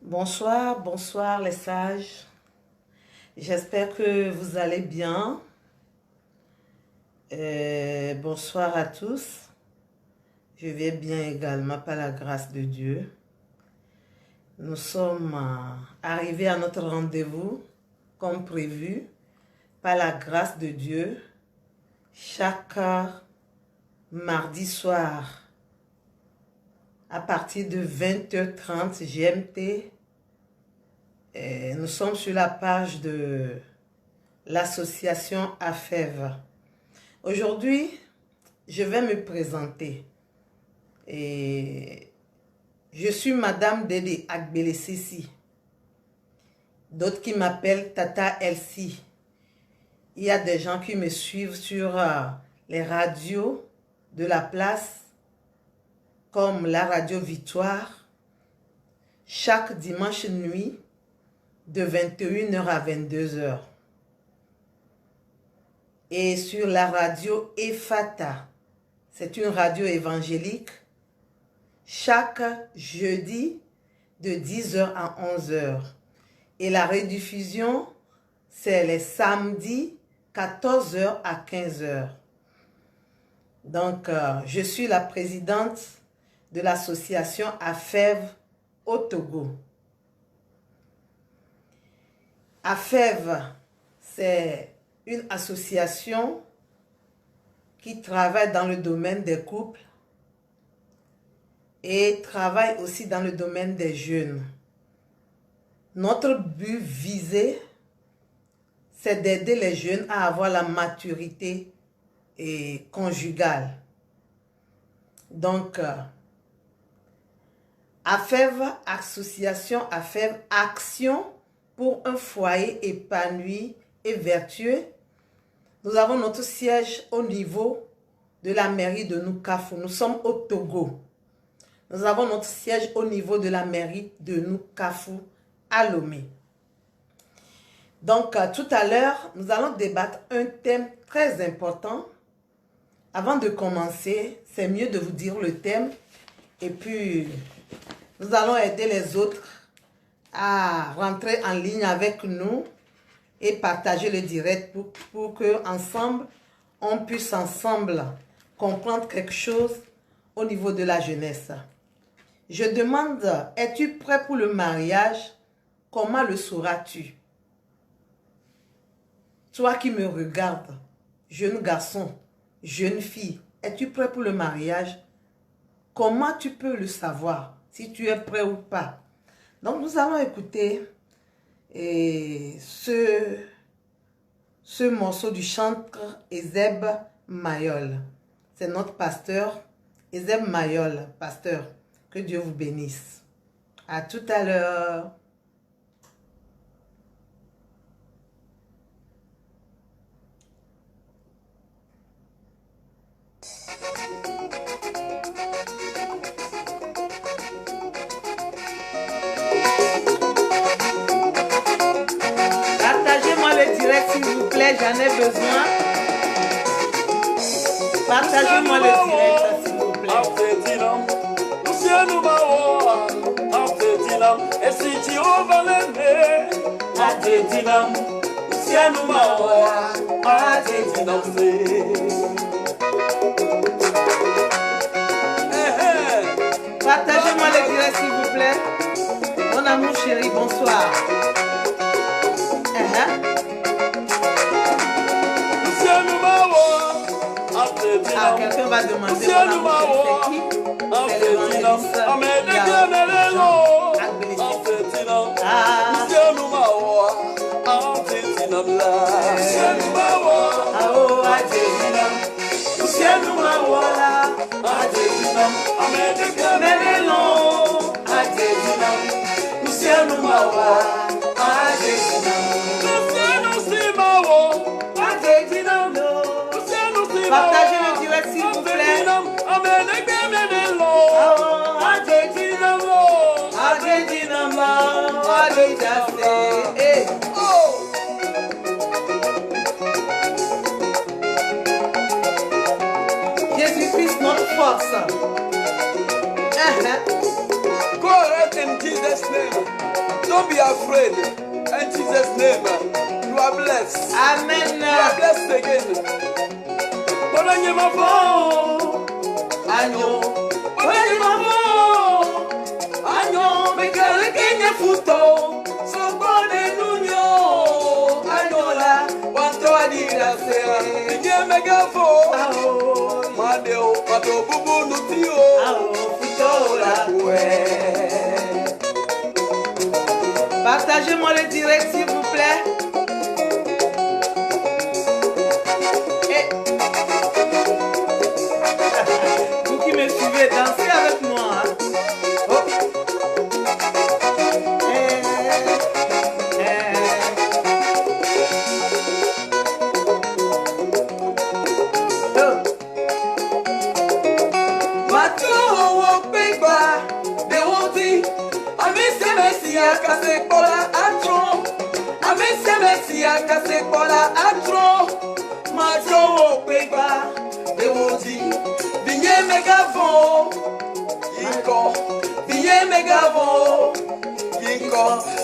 Bonsoir, bonsoir les sages. J'espère que vous allez bien. Bonsoir à tous. Je vais bien également par la grâce de Dieu. Nous sommes arrivés à notre rendez-vous comme prévu par la grâce de Dieu chaque mardi soir à partir de 20h30 GMT. Nous sommes sur la page de l'association AFEV. Aujourd'hui, je vais me présenter. Je suis Madame Dédé Agbelesisi. D'autres qui m'appellent Tata Elsie. Il y a des gens qui me suivent sur les radios de la place, comme la radio Victoire, chaque dimanche nuit, de 21h à 22h. Et sur la radio Efata, c'est une radio évangélique, chaque jeudi de 10h à 11h. Et la rediffusion, c'est les samedis 14h à 15h. Donc, je suis la présidente de l'association AFEV au Togo. AFEV, c'est une association qui travaille dans le domaine des couples et travaille aussi dans le domaine des jeunes. Notre but visé, c'est d'aider les jeunes à avoir la maturité conjugale. Donc, AFEV, association AFEV, action pour un foyer épanoui et vertueux. Nous avons notre siège au niveau de la mairie de Nukafu. Nous sommes au Togo. Nous avons notre siège au niveau de la mairie de Nukafu à Lomé. Donc, tout à l'heure, nous allons débattre un thème très important. Avant de commencer, c'est mieux de vous dire le thème. Et puis, nous allons aider les autres à rentrer en ligne avec nous et partager le direct pour que ensemble on puisse ensemble comprendre quelque chose au niveau de la jeunesse. Je demande, es-tu prêt pour le mariage? Comment le sauras-tu? Toi qui me regardes, jeune garçon, jeune fille, es-tu prêt pour le mariage? Comment tu peux le savoir si tu es prêt ou pas? Donc, nous allons écouter ce morceau du chanteur Ezeb Mayol. C'est notre pasteur, Ezeb Mayol, pasteur. Que Dieu vous bénisse. À tout à l'heure. S'il vous plaît, j'en ai besoin. Partagez-moi le direct, s'il vous plaît. Partagez-moi le direct, s'il vous plaît. Mon amour chéri, bonsoir. Ah, quelqu'un va demander mon amour, c'est qui? C'est l'évangéliste partagez le direct s'il vous plaît. Jésus-Christ notre force. Go ahead in Jesus' name. Don't be afraid. In Jesus' name, you are blessed. Amen. You are blessed again. Agno, agno, me kele kenye futo, so bone nunyo, agnola, wanto adira se, nye megafo, madeo, pato bubu nutio, futo la kwe. Partagez-moi le direct s'il vous plaît. Vous qui me suivez, dansez avec moi. Oh.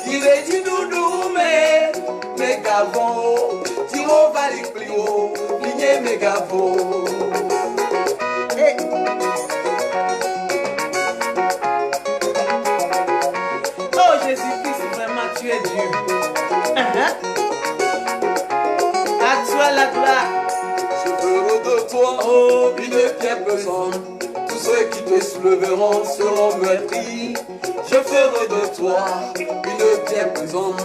Il est dit doudou mais mégavon, tiro vali plio, ligné mégavon. Oh Jésus-Christ, vraiment tu es Dieu. À toi la gloire. Je ferai de toi une pierre pesante. Tous ceux qui te soulèveront seront meurtris. Je ferai de toi une pierre pesante.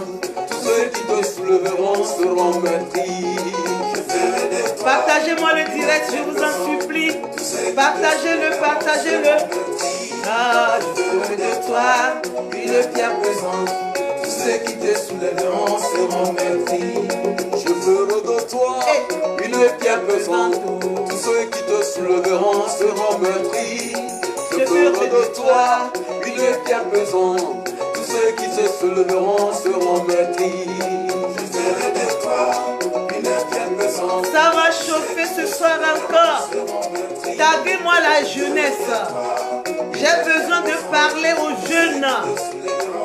Tous ceux qui te soulèveront seront meurtris. Je ferai de toi. Partagez-moi le direct, je vous en supplie. Partagez-le, partagez-le. Ah, je ferai de toi une pierre pesante. Tous ceux qui te soulèveront seront meurtris. Je ferai de toi une pierre pesante. Tous ceux qui te soulèveront seront meurtris. Je ferai de toi une pierre pesante. Tous ceux qui se soulèveront seront meurtris. Je ferai de toi une pierre pesante. Ça va chauffer ce soir encore. Taguez-moi la jeunesse. J'ai besoin de parler aux jeunes.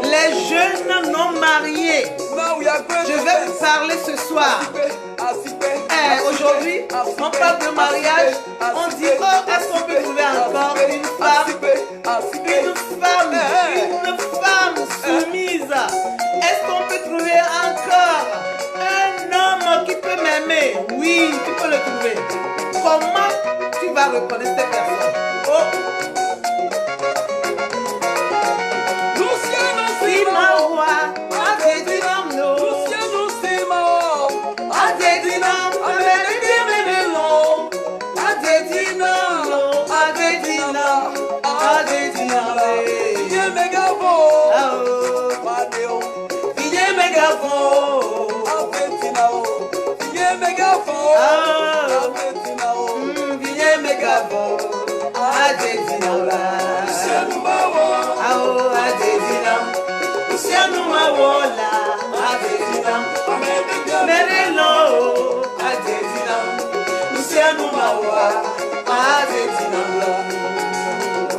Les jeunes non mariés. Je vais vous parler ce soir. Aujourd'hui, on parle de mariage. On dit, oh, est-ce qu'on peut trouver encore une femme soumise? Est-ce qu'on peut trouver encore un homme qui peut m'aimer? Oui, tu peux le trouver. Comment tu vas reconnaître cette personne? Oh.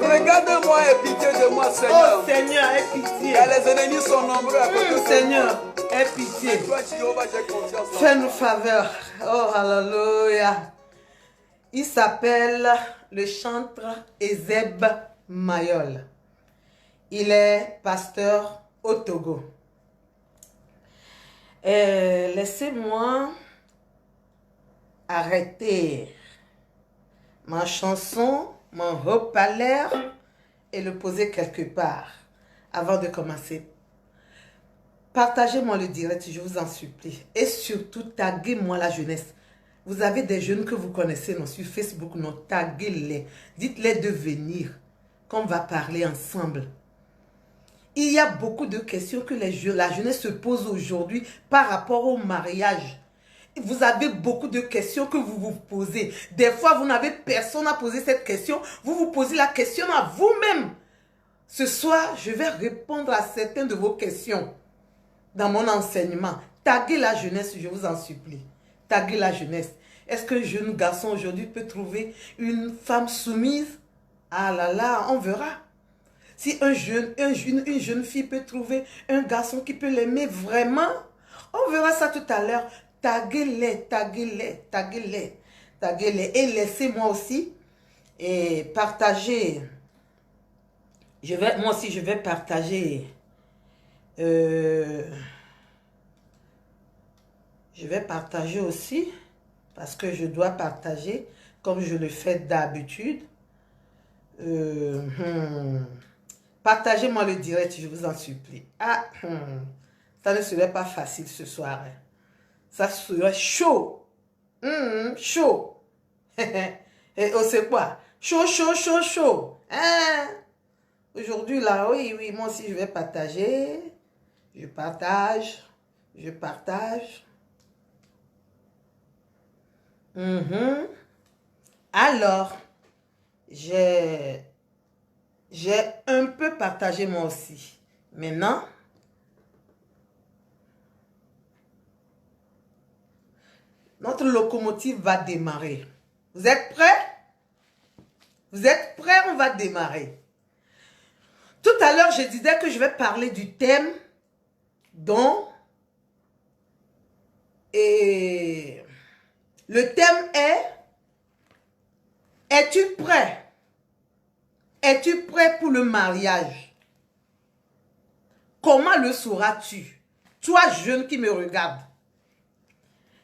Regarde-moi et pitié de moi, Seigneur. Oh Seigneur, aie pitié. Les ennemis sont nombreux à côté de Seigneur, aie pitié. toi, Jéhovah, j'ai confiance en toi. Fais-nous faveur. Oh, alléluia. Il s'appelle le chantre Ezeb Mayol. Il est pasteur au Togo. Laissez-moi arrêter ma chanson, mon haut-parleur et le poser quelque part avant de commencer. Partagez-moi le direct, je vous en supplie. Et surtout, taguez-moi la jeunesse. Vous avez des jeunes que vous connaissez non, sur Facebook, non, taguez-les. Dites-les de venir, qu'on va parler ensemble. Il y a beaucoup de questions que la jeunesse se pose aujourd'hui par rapport au mariage. Vous avez beaucoup de questions que vous vous posez. Des fois, vous n'avez personne à poser cette question. Vous vous posez la question à vous-même. Ce soir, je vais répondre à certaines de vos questions dans mon enseignement. Taguez la jeunesse, je vous en supplie. Taguez la jeunesse. Est-ce qu'un jeune garçon aujourd'hui peut trouver une femme soumise? Ah là là, on verra. Si une jeune fille peut trouver un garçon qui peut l'aimer vraiment, on verra ça tout à l'heure. Taguez-les, taguez-les, taguez-les, taguez-les. Et laissez-moi aussi et partager. Moi aussi, je vais partager. Je vais partager aussi, parce que je dois partager, comme je le fais d'habitude. Partagez-moi le direct, je vous en supplie. Ça ne serait pas facile ce soir. Hein. Ça serait chaud. Chaud. Et oh, c'est quoi? Chaud, chaud, chaud, chaud. Hein? Aujourd'hui, là, oui, moi aussi, je vais partager. Je partage. Je partage. Alors, j'ai un peu partagé moi aussi. Maintenant, notre locomotive va démarrer. Vous êtes prêts? Vous êtes prêts? On va démarrer. Tout à l'heure, je disais que je vais parler du thème dont... Et le thème est: es-tu prêt? Es-tu prêt pour le mariage? Comment le sauras-tu? Toi, jeune qui me regarde,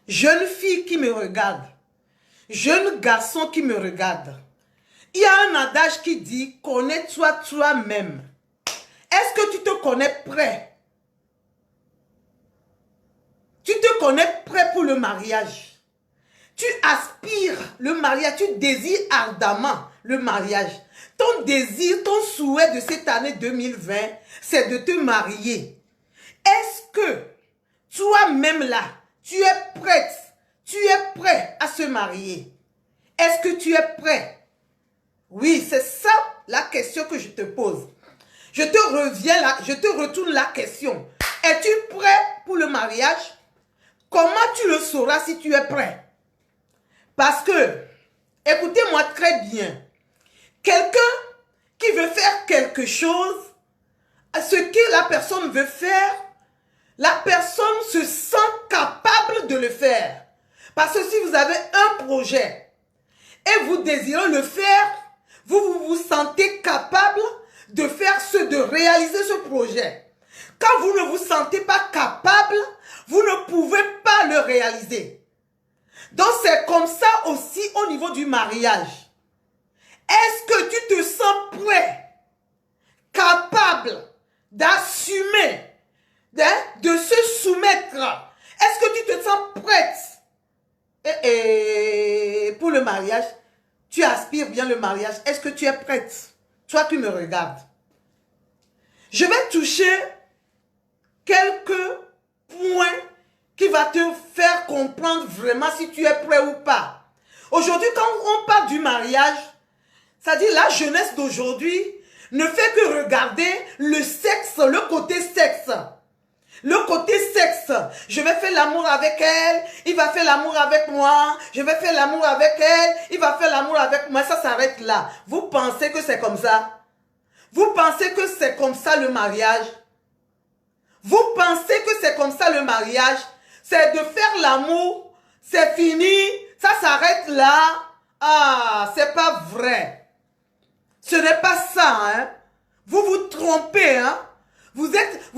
jeune fille qui me regarde, jeune garçon qui me regarde, il y a un adage qui dit: connais-toi toi-même. Est-ce que tu te connais prêt? Tu te connais prêt pour le mariage? Tu aspires le mariage, tu désires ardemment le mariage. Ton désir, ton souhait de cette année 2020, c'est de te marier. Est-ce que toi-même là, tu es prête, tu es prêt à se marier? Est-ce que tu es prêt? Oui, c'est ça la question que je te pose. Je te retourne la question. Es-tu prêt pour le mariage? Comment tu le sauras si tu es prêt? Parce que, écoutez-moi très bien, quelqu'un qui veut faire quelque chose, ce que la personne veut faire, la personne se sent capable de le faire. Parce que si vous avez un projet et vous désirez le faire, vous sentez capable de réaliser ce projet. Quand vous ne vous sentez pas capable, vous ne pouvez pas le réaliser. Donc c'est comme ça aussi au niveau du mariage. Est-ce que tu te sens prêt, capable d'assumer, de se soumettre? Est-ce que tu te sens prête pour le mariage? Tu aspires bien le mariage. Est-ce que tu es prête? Toi qui me regardes. Je vais toucher quelques points qui vont te faire comprendre vraiment si tu es prêt ou pas. Aujourd'hui, quand on parle du mariage, c'est-à-dire la jeunesse d'aujourd'hui ne fait que regarder le sexe, le côté sexe. Le côté sexe. Je vais faire l'amour avec elle, il va faire l'amour avec moi. Je vais faire l'amour avec elle, il va faire l'amour avec moi. Ça s'arrête là. Vous pensez que c'est comme ça? Vous pensez que c'est comme ça le mariage? Vous pensez que c'est comme ça le mariage? C'est de faire l'amour, c'est fini, ça s'arrête là. Ah, c'est pas vrai. Ce n'est pas ça, hein. Vous vous trompez, hein. Si vous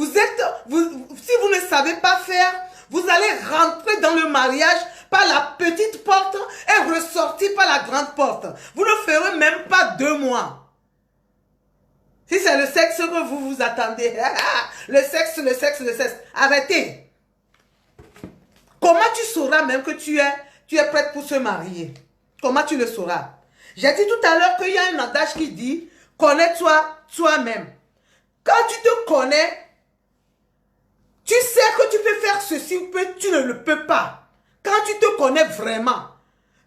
ne savez pas faire, vous allez rentrer dans le mariage par la petite porte et ressortir par la grande porte. Vous ne ferez même pas 2 mois. Si c'est le sexe que vous vous attendez, le sexe, arrêtez. Comment tu sauras même que tu es prête pour se marier? Comment tu le sauras? J'ai dit tout à l'heure qu'il y a un adage qui dit: connais-toi toi-même. Quand tu te connais, tu sais que tu peux faire ceci ou tu ne le peux pas. Quand tu te connais vraiment,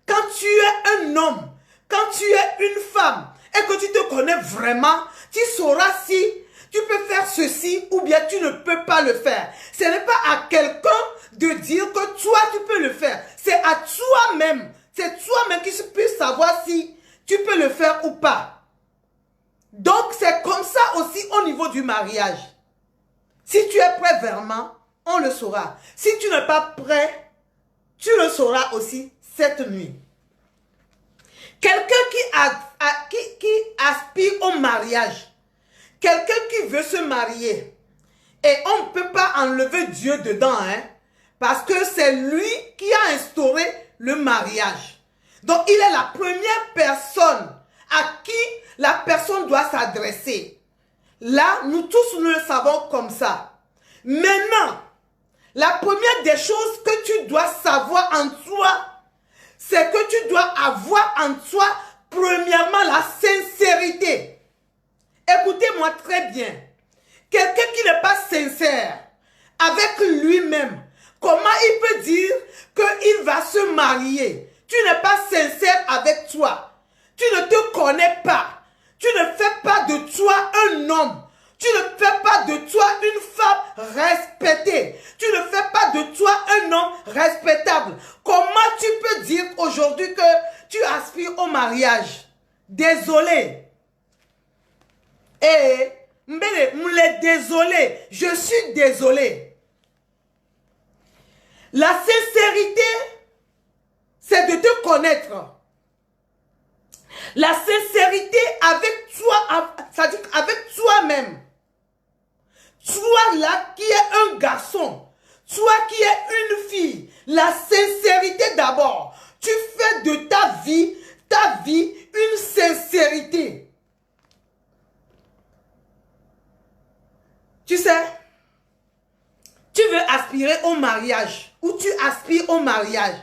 quand tu es un homme, quand tu es une femme et que tu te connais vraiment, tu sauras si tu peux faire ceci ou bien tu ne peux pas le faire. Ce n'est pas à quelqu'un de dire que toi tu peux le faire. C'est à toi-même. C'est toi-même qui peux savoir si tu peux le faire ou pas. Donc c'est comme ça aussi du mariage. Si tu es prêt vraiment, on le saura. Si tu n'es pas prêt, tu le sauras aussi cette nuit. Quelqu'un qui aspire au mariage, quelqu'un qui veut se marier, et on ne peut pas enlever Dieu dedans, hein, parce que c'est lui qui a instauré le mariage. Donc, il est la première personne à qui la personne doit s'adresser. Là, nous tous, nous le savons comme ça. Maintenant, la première des choses que tu dois savoir en toi, c'est que tu dois avoir en toi, premièrement, la sincérité. Écoutez-moi très bien. Quelqu'un qui n'est pas sincère avec lui-même, comment il peut dire qu'il va se marier? Tu n'es pas sincère avec toi. Tu ne te connais pas. Tu ne fais pas de toi un homme. Tu ne fais pas de toi une femme respectée. Tu ne fais pas de toi un homme respectable. Comment tu peux dire aujourd'hui que tu aspires au mariage? Désolé. Et désolé. Je suis désolé. La sincérité, c'est de te connaître. La sincérité avec toi, c'est-à-dire avec toi-même. Toi là qui es un garçon, toi qui es une fille, la sincérité d'abord. Tu fais de ta vie une sincérité. Tu sais, tu veux aspirer au mariage ou tu aspires au mariage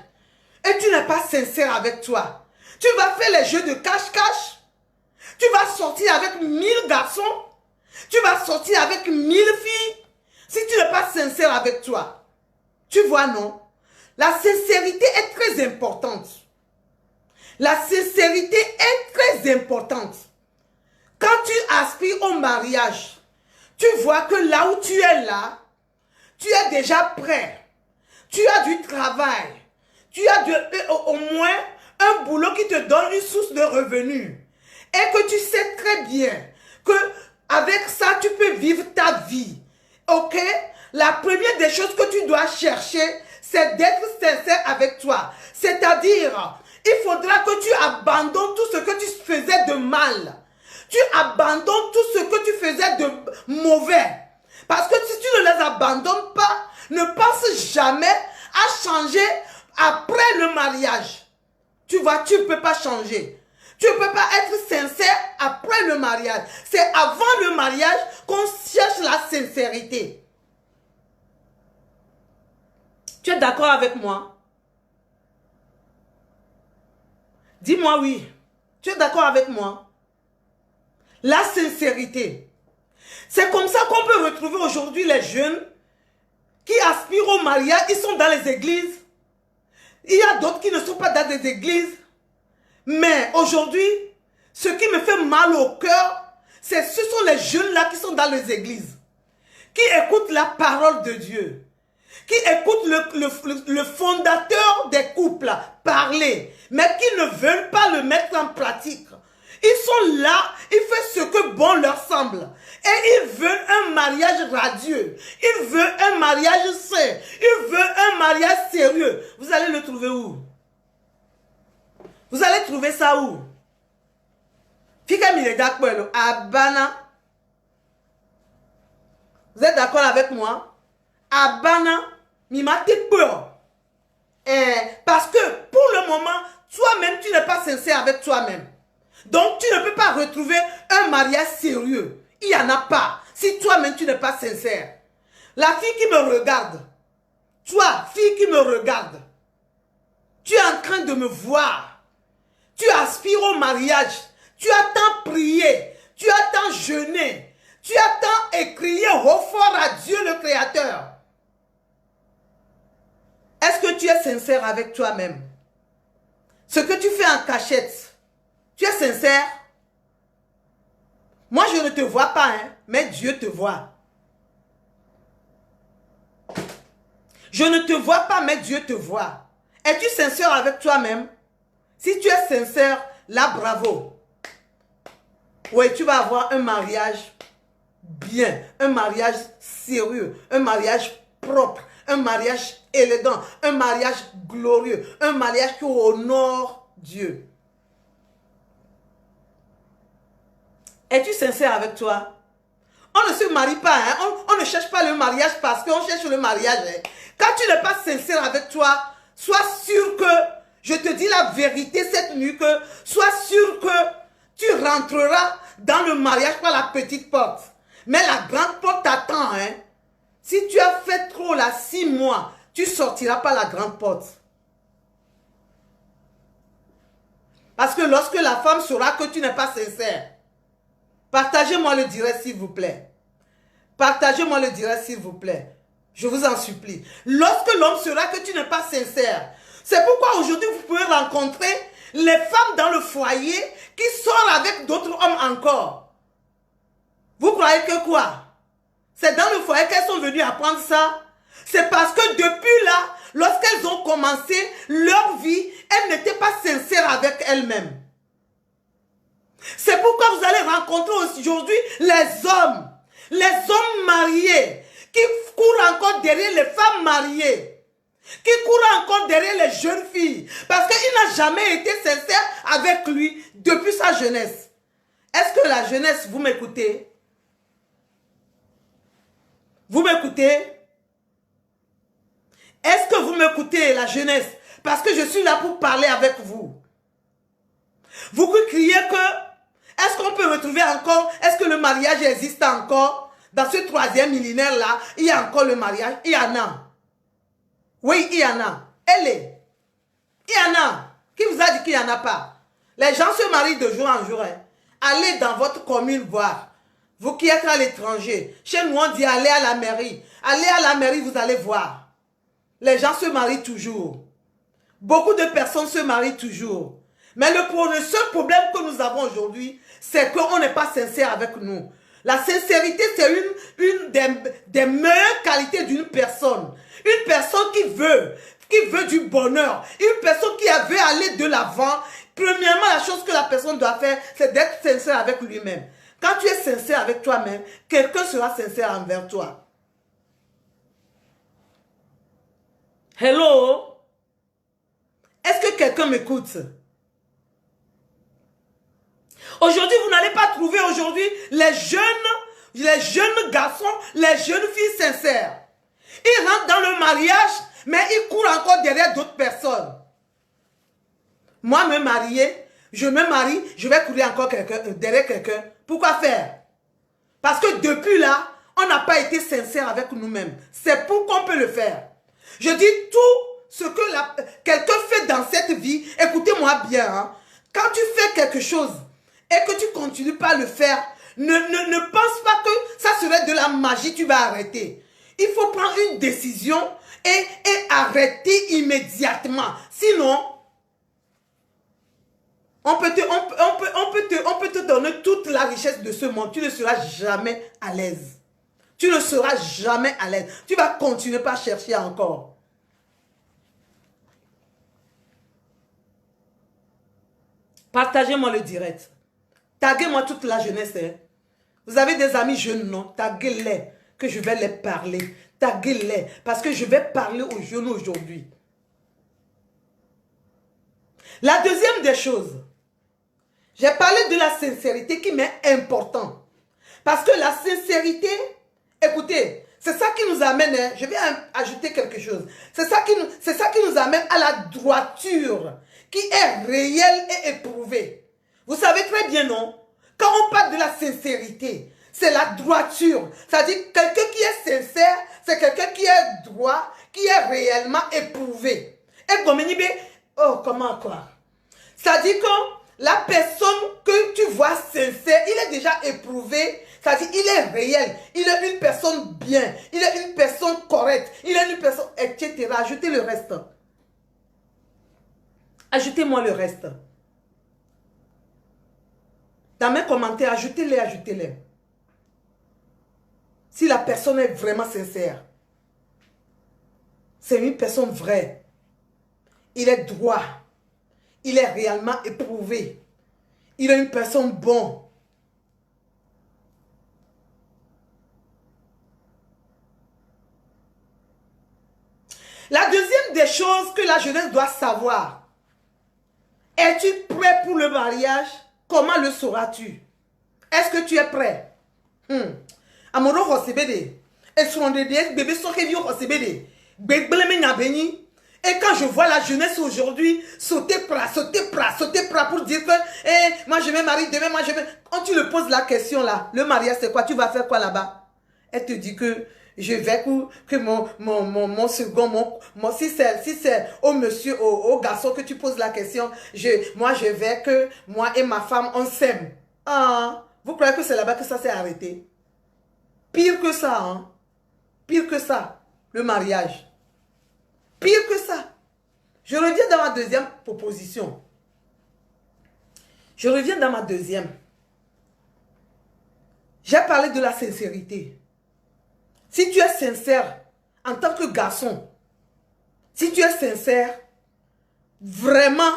et tu n'es pas sincère avec toi. Tu vas faire les jeux de cache-cache. Tu vas sortir avec 1000 garçons. Tu vas sortir avec 1000 filles. Si tu n'es pas sincère avec toi. Tu vois, non? La sincérité est très importante. La sincérité est très importante. Quand tu aspires au mariage, tu vois que là où tu es là, tu es déjà prêt. Tu as du travail. Tu as au moins un boulot qui te donne une source de revenus. Et que tu sais très bien que avec ça, tu peux vivre ta vie. Ok? La première des choses que tu dois chercher, c'est d'être sincère avec toi. C'est-à-dire, il faudra que tu abandonnes tout ce que tu faisais de mal. Tu abandonnes tout ce que tu faisais de mauvais. Parce que si tu ne les abandonnes pas, ne pense jamais à changer après le mariage. Tu vois, tu ne peux pas changer. Tu ne peux pas être sincère après le mariage. C'est avant le mariage qu'on cherche la sincérité. Tu es d'accord avec moi? Dis-moi oui. Tu es d'accord avec moi? La sincérité. C'est comme ça qu'on peut retrouver aujourd'hui les jeunes qui aspirent au mariage. Ils sont dans les églises. Il y a d'autres qui ne sont pas dans des églises. Mais aujourd'hui, ce qui me fait mal au cœur, ce sont les jeunes-là qui sont dans les églises, qui écoutent la parole de Dieu, qui écoutent le fondateur des couples parler, mais qui ne veulent pas le mettre en pratique. Ils sont là, ils font ce que bon leur semble. Et ils veulent un mariage radieux. Ils veulent un mariage sain. Ils veulent un mariage sérieux. Vous allez le trouver où? Vous allez trouver ça où? Fika Mileda Kwelo, Abana. Vous êtes d'accord avec moi? Abana, Mimate peur. Parce que pour le moment, toi-même, tu n'es pas sincère avec toi-même. Donc, tu ne peux pas retrouver un mariage sérieux. Il n'y en a pas. Si toi-même, tu n'es pas sincère. La fille qui me regarde, toi, fille qui me regarde, tu es en train de me voir. Tu aspires au mariage. Tu as tant prié. Tu as tant jeûné. Tu as tant écrié au fort à Dieu le Créateur. Est-ce que tu es sincère avec toi-même? Ce que tu fais en cachette, tu es sincère? Moi, je ne te vois pas, hein, mais Dieu te voit. Je ne te vois pas, mais Dieu te voit. Es-tu sincère avec toi-même? Si tu es sincère, là, bravo. Oui, tu vas avoir un mariage bien, un mariage sérieux, un mariage propre, un mariage élégant, un mariage glorieux, un mariage qui honore Dieu. Es-tu sincère avec toi? On ne se marie pas, hein? On ne cherche pas le mariage parce qu'on cherche le mariage. Hein? Quand tu n'es pas sincère avec toi, sois sûr que, je te dis la vérité cette nuit, que sois sûr que tu rentreras dans le mariage par la petite porte. Mais la grande porte t'attend. Hein? Si tu as fait trop là 6 mois, tu sortiras par la grande porte. Parce que lorsque la femme saura que tu n'es pas sincère, partagez-moi le direct s'il vous plaît. Partagez-moi le direct s'il vous plaît. Je vous en supplie. Lorsque l'homme saura que tu n'es pas sincère, c'est pourquoi aujourd'hui vous pouvez rencontrer les femmes dans le foyer qui sortent avec d'autres hommes encore. Vous croyez que quoi? C'est dans le foyer qu'elles sont venues apprendre ça? C'est parce que depuis là, lorsqu'elles ont commencé leur vie, elles n'étaient pas sincères avec elles-mêmes. C'est pourquoi vous allez rencontrer aujourd'hui les hommes mariés qui courent encore derrière les femmes mariées, qui courent encore derrière les jeunes filles, parce qu'il n'a jamais été sincère avec lui depuis sa jeunesse. Est-ce que la jeunesse, vous m'écoutez? Vous m'écoutez? Est-ce que vous m'écoutez, la jeunesse? Parce que je suis là pour parler avec vous. Vous criez que, est-ce qu'on peut retrouver encore, est-ce que le mariage existe encore? Dans ce 3e millénaire-là, il y a encore le mariage. Il y en a. Oui, il y en a. Elle est. Il y en a. Qui vous a dit qu'il n'y en a pas? Les gens se marient de jour en jour. Hein. Allez dans votre commune voir. Vous qui êtes à l'étranger. Chez nous, on dit allez à la mairie. Allez à la mairie, vous allez voir. Les gens se marient toujours. Beaucoup de personnes se marient toujours. Mais le seul problème que nous avons aujourd'hui, c'est qu'on n'est pas sincère avec nous. La sincérité, c'est une des meilleures qualités d'une personne. Une personne qui veut du bonheur. Une personne qui veut aller de l'avant. Premièrement, la chose que la personne doit faire, c'est d'être sincère avec lui-même. Quand tu es sincère avec toi-même, quelqu'un sera sincère envers toi. Hello? Est-ce que quelqu'un m'écoute? Aujourd'hui, vous n'allez pas trouver aujourd'hui les jeunes garçons, les jeunes filles sincères. Ils rentrent dans le mariage, mais ils courent encore derrière d'autres personnes. Moi, me marier, je me marie, je vais courir encore derrière quelqu'un. Pourquoi faire? Parce que depuis là, on n'a pas été sincère avec nous-mêmes. C'est pour qu'on peut le faire. Je dis tout ce que quelqu'un fait dans cette vie, écoutez-moi bien. Hein. Quand tu fais quelque chose et que tu continues pas à le faire, ne pense pas que ça serait de la magie, tu vas arrêter. Il faut prendre une décision et arrêter immédiatement. Sinon, on peut te donner toute la richesse de ce monde. Tu ne seras jamais à l'aise. Tu ne seras jamais à l'aise. Tu vas continuer par chercher encore. Partagez-moi le direct. Taguez-moi toute la jeunesse. Hein. Vous avez des amis jeunes, non? Taguez-les, que je vais les parler. Taguez-les, parce que je vais parler aux jeunes aujourd'hui. La deuxième des choses, j'ai parlé de la sincérité qui m'est important. Parce que la sincérité, écoutez, c'est ça qui nous amène, hein, je vais ajouter quelque chose. C'est ça qui nous amène à la droiture, qui est réelle et éprouvée. Vous savez très bien, non? Quand on parle de la sincérité, c'est la droiture. C'est-à-dire quelqu'un qui est sincère, c'est quelqu'un qui est droit, qui est réellement éprouvé. Et Goménibé, oh, comment quoi? C'est-à-dire que la personne que tu vois sincère, il est déjà éprouvé, c'est-à-dire il est réel, il est une personne bien, il est une personne correcte, il est une personne, etc. Ajoutez le reste. Ajoutez-moi le reste. Dans mes commentaires, ajoutez-les, ajoutez-les. Si la personne est vraiment sincère, c'est une personne vraie. Il est droit. Il est réellement éprouvé. Il est une personne bonne. La deuxième des choses que la jeunesse doit savoir, es-tu prêt pour le mariage? Comment le sauras-tu? Est-ce que tu es prêt? Amoro Hosebede. Bébé Sokevio Hosebede. Et quand je vois la jeunesse aujourd'hui sauter pras pour dire que moi je vais marier demain, moi je vais... Quand tu le poses la question là, le mariage c'est quoi? Tu vas faire quoi là-bas? Elle te dit que je vais que mon second, si c'est au monsieur, au garçon que tu poses la question, moi je vais que moi et ma femme on s'aime. Ah, vous croyez que c'est là-bas que ça s'est arrêté? Pire que ça, hein? Pire que ça, le mariage. Pire que ça. Je reviens dans ma deuxième proposition. Je reviens dans ma deuxième. J'ai parlé de la sincérité. Si tu es sincère en tant que garçon, si tu es sincère, vraiment,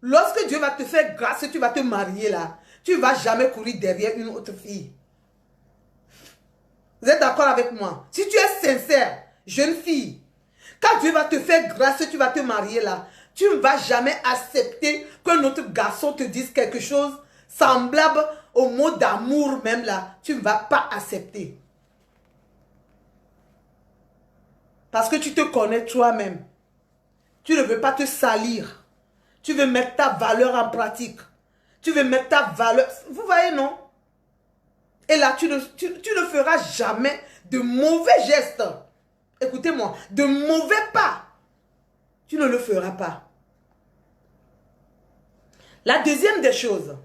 lorsque Dieu va te faire grâce, tu vas te marier là, tu ne vas jamais courir derrière une autre fille. Vous êtes d'accord avec moi? Si tu es sincère, jeune fille, quand Dieu va te faire grâce, tu vas te marier là, tu ne vas jamais accepter que notre garçon te dise quelque chose semblable au mot d'amour même là. Tu ne vas pas accepter. Parce que tu te connais toi-même. Tu ne veux pas te salir. Tu veux mettre ta valeur en pratique. Tu veux mettre ta valeur... Vous voyez, non? Et là, tu ne feras jamais de mauvais gestes. Écoutez-moi, de mauvais pas. Tu ne le feras pas. La deuxième des choses.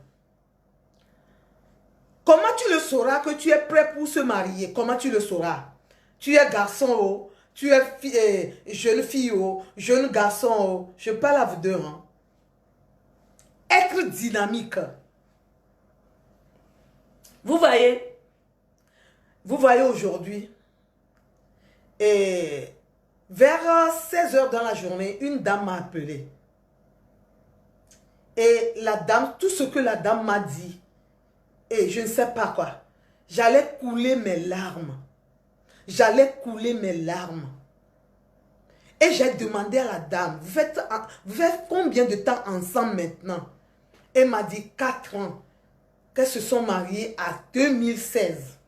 Comment tu le sauras que tu es prêt pour se marier? Comment tu le sauras? Tu es garçon, oh. Tu es jeune fille, oh, jeune garçon, oh. Je parle à vous deux. Hein. Être dynamique. Vous voyez aujourd'hui, et vers 16 h dans la journée, une dame m'a appelé. Et la dame, tout ce que la dame m'a dit, et je ne sais pas quoi, j'allais couler mes larmes. J'allais couler mes larmes. Et j'ai demandé à la dame, vous faites combien de temps ensemble maintenant? Elle m'a dit 4 ans. Qu'elles se sont mariées à 2016.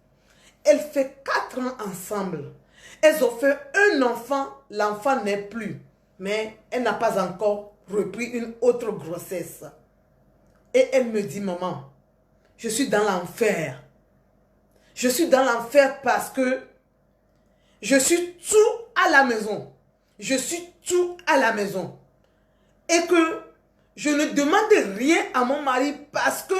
Elle fait 4 ans ensemble. Elles ont fait un enfant, l'enfant n'est plus. Mais elle n'a pas encore repris une autre grossesse. Et elle me dit, maman, je suis dans l'enfer. Je suis dans l'enfer parce que je suis tout à la maison. Je suis tout à la maison. Et que je ne demande rien à mon mari parce que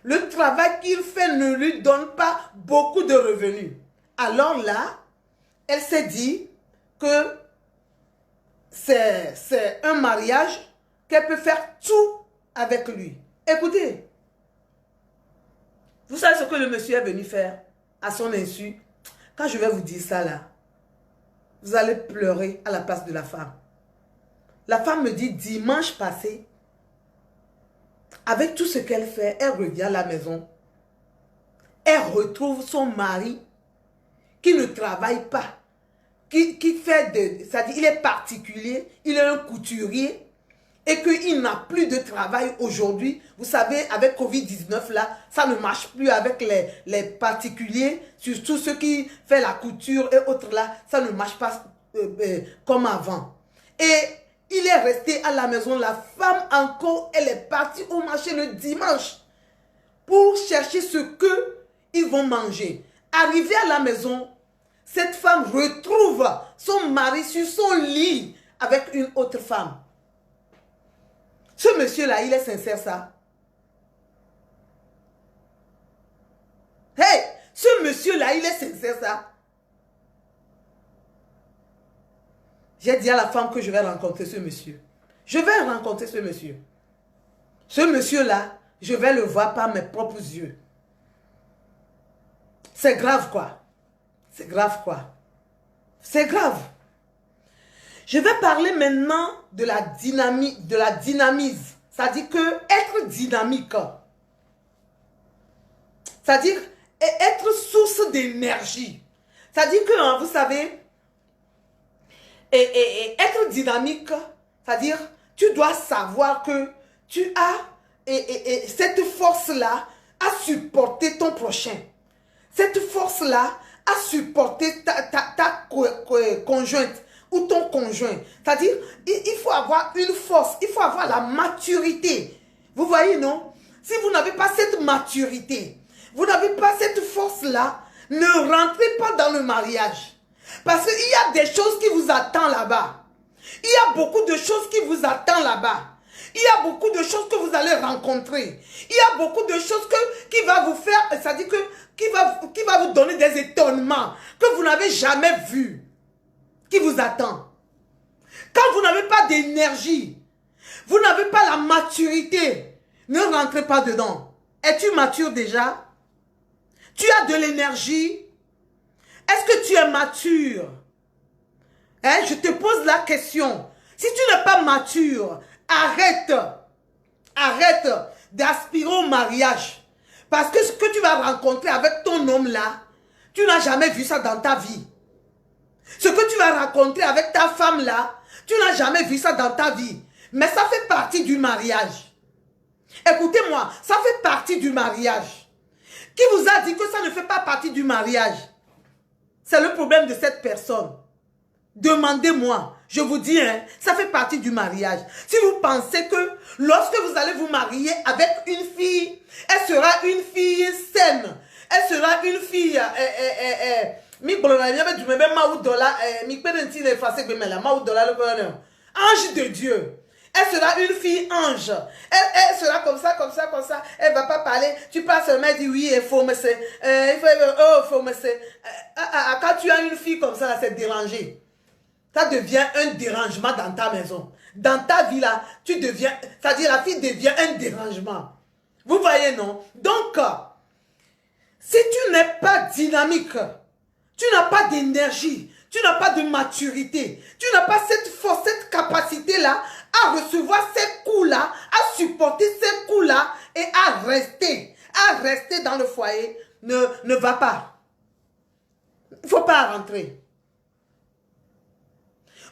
le travail qu'il fait ne lui donne pas beaucoup de revenus. Alors là, elle s'est dit que c'est un mariage qu'elle peut faire tout avec lui. Écoutez, vous savez ce que le monsieur est venu faire à son insu? Quand je vais vous dire ça là, vous allez pleurer à la place de la femme. La femme me dit, dimanche passé, avec tout ce qu'elle fait, elle revient à la maison. Elle retrouve son mari qui ne travaille pas, qui fait c'est-à-dire il est particulier, il est un couturier et qu'il n'a plus de travail aujourd'hui. Vous savez, avec Covid-19 là, ça ne marche plus avec les particuliers, surtout ceux qui font la couture et autres là, ça ne marche pas comme avant. Et il est resté à la maison. La femme encore, elle est partie au marché le dimanche pour chercher ce qu'ils vont manger. Arrivée à la maison, cette femme retrouve son mari sur son lit avec une autre femme. Ce monsieur-là, il est sincère, ça. Hey, ce monsieur-là, il est sincère, ça. J'ai dit à la femme que je vais rencontrer ce monsieur. Je vais rencontrer ce monsieur. Ce monsieur-là, je vais le voir par mes propres yeux. C'est grave, quoi. C'est grave, quoi. C'est grave. Je vais parler maintenant de la dynamique, de la dynamise. C'est-à-dire que être dynamique, c'est-à-dire être source d'énergie. C'est-à-dire que, vous savez, Et être dynamique, c'est-à-dire, tu dois savoir que tu as cette force-là à supporter ton prochain. Cette force-là à supporter ta conjointe ou ton conjoint. C'est-à-dire, il faut avoir une force, il faut avoir la maturité. Vous voyez, non? Si vous n'avez pas cette maturité, vous n'avez pas cette force-là, ne rentrez pas dans le mariage. Parce qu'il y a des choses qui vous attendent là-bas. Il y a beaucoup de choses qui vous attendent là-bas. Il y a beaucoup de choses que vous allez rencontrer. Il y a beaucoup de choses qui va vous faire, c'est-à-dire qui va vous donner des étonnements que vous n'avez jamais vus, qui vous attend. Quand vous n'avez pas d'énergie, vous n'avez pas la maturité, ne rentrez pas dedans. Es-tu mature déjà? Tu as de l'énergie? Est-ce que tu es mature? Hein? Je te pose la question. Si tu n'es pas mature, arrête d'aspirer au mariage. Parce que ce que tu vas rencontrer avec ton homme là, tu n'as jamais vu ça dans ta vie. Ce que tu vas rencontrer avec ta femme là, tu n'as jamais vu ça dans ta vie. Mais ça fait partie du mariage. Écoutez-moi, ça fait partie du mariage. Qui vous a dit que ça ne fait pas partie du mariage? C'est le problème de cette personne. Demandez-moi. Je vous dis, hein, ça fait partie du mariage. Si vous pensez que lorsque vous allez vous marier avec une fille, elle sera une fille saine. Elle sera une fille... ange de Dieu. Elle sera une fille ange. Elle sera comme ça, comme ça, comme ça. Elle ne va pas parler. Tu passes seulement, elle dit oui, il faut me c'est. Faut me c'est. Quand tu as une fille comme ça, c'est dérangé. Ça devient un dérangement dans ta maison. Dans ta vie là, tu deviens, c'est-à-dire la fille devient un dérangement. Vous voyez, non? Donc, si tu n'es pas dynamique, tu n'as pas d'énergie, tu n'as pas de maturité, tu n'as pas cette force, cette capacité-là à recevoir ces coups-là, à supporter ces coups-là et à rester dans le foyer, ne va pas. Il ne faut pas rentrer.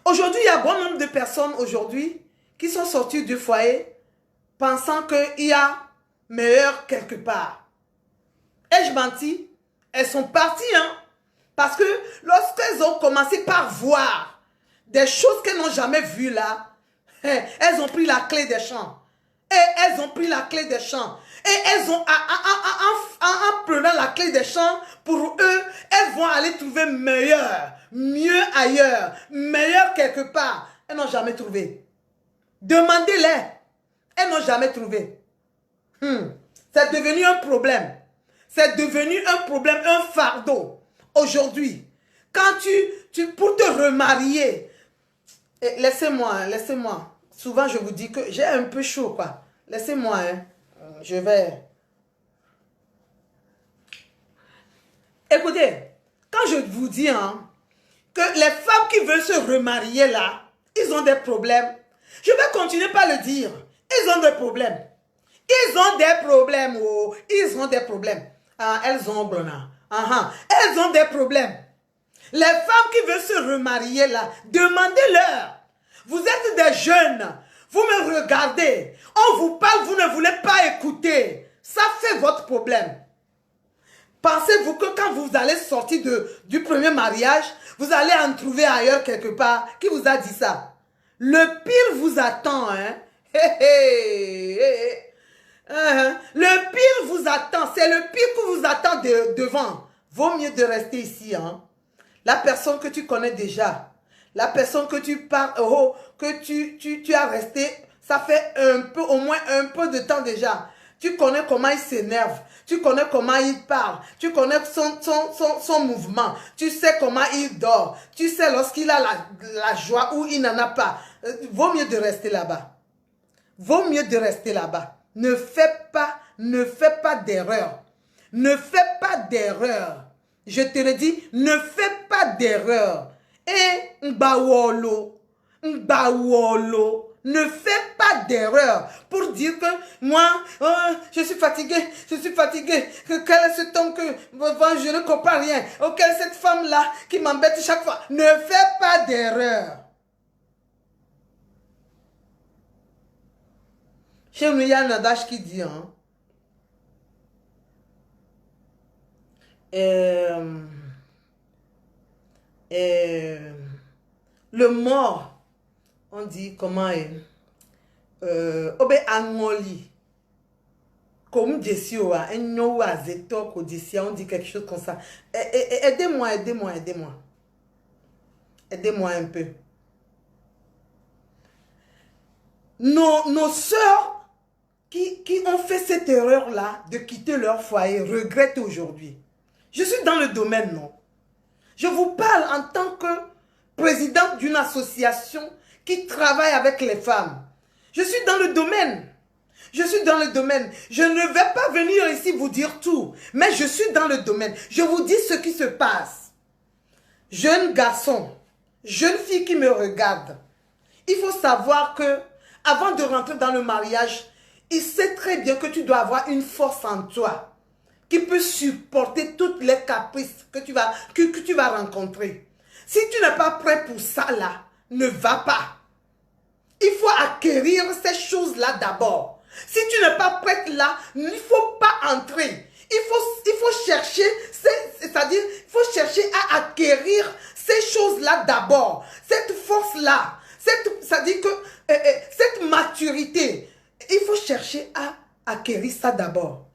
Aujourd'hui, il y a bon nombre de personnes aujourd'hui qui sont sorties du foyer pensant qu'il y a meilleur quelque part. Ai-je menti? Elles sont parties, hein? Parce que lorsqu'elles ont commencé par voir des choses qu'elles n'ont jamais vues là, elles ont pris la clé des champs. Et elles ont pris la clé des champs. Et elles ont, en prenant la clé des champs, pour eux, elles vont aller trouver meilleur, mieux ailleurs, meilleur quelque part. Elles n'ont jamais trouvé. Demandez-les. Elles n'ont jamais trouvé. C'est devenu un problème. C'est devenu un problème, un fardeau. Aujourd'hui, quand pour te remarier, laissez-moi. Souvent, je vous dis que j'ai un peu chaud, quoi. Laissez-moi, hein. Je vais... Écoutez, quand je vous dis, hein, que les femmes qui veulent se remarier, là, ils ont des problèmes. Je vais continuer par le dire. Ils ont des problèmes. Ils ont des problèmes, oh. Ils ont des problèmes. Ah, elles ont Bruna. Elles ont des problèmes. Les femmes qui veulent se remarier, là, demandez-leur. Vous êtes des jeunes. Vous me regardez. On vous parle, vous ne voulez pas écouter. Ça fait votre problème. Pensez-vous que quand vous allez sortir du premier mariage, vous allez en trouver ailleurs quelque part? Qui vous a dit ça? Le pire vous attend, hein? Le pire vous attend. C'est le pire que vous attend devant. Vaut mieux de rester ici, hein? La personne que tu connais déjà, la personne que tu parles, que tu as resté, ça fait au moins un peu de temps déjà. Tu connais comment il s'énerve, tu connais comment il parle, tu connais son mouvement, tu sais comment il dort, tu sais lorsqu'il a la joie ou il n'en a pas. Vaut mieux de rester là-bas. Vaut mieux de rester là-bas. Ne fais pas d'erreur. Ne fais pas d'erreur. Je te le dis, ne fais pas d'erreur. Et Mbawolo, ne fais pas d'erreur pour dire que moi, je suis fatigué. Quel est cet homme que je ne comprends rien. Quelle est cette femme-là qui m'embête chaque fois. Ne fais pas d'erreur. Chez nous, il y a un adage qui dit, hein, le mort, on dit comment est, obe angoli, comme Jessie ou un no azeto ko Jessie, on dit quelque chose comme ça. Aidez-moi, aidez-moi, aidez-moi. Aidez-moi un peu. Nos sœurs qui ont fait cette erreur-là de quitter leur foyer regrettent aujourd'hui. Je suis dans le domaine, non? Je vous parle en tant que présidente d'une association qui travaille avec les femmes. Je suis dans le domaine. Je suis dans le domaine. Je ne vais pas venir ici vous dire tout, mais je suis dans le domaine. Je vous dis ce qui se passe. Jeune garçon, jeune fille qui me regarde, il faut savoir que avant de rentrer dans le mariage, il sait très bien que tu dois avoir une force en toi qui peut supporter toutes les caprices que tu vas rencontrer. Si tu n'es pas prêt pour ça là, ne va pas. Il faut acquérir ces choses-là d'abord. Si tu n'es pas prête là, il ne faut pas entrer. Il faut chercher, c'est-à-dire, il faut chercher à acquérir ces choses-là d'abord. Cette force-là, c'est-à-dire que cette maturité, il faut chercher à acquérir ça d'abord.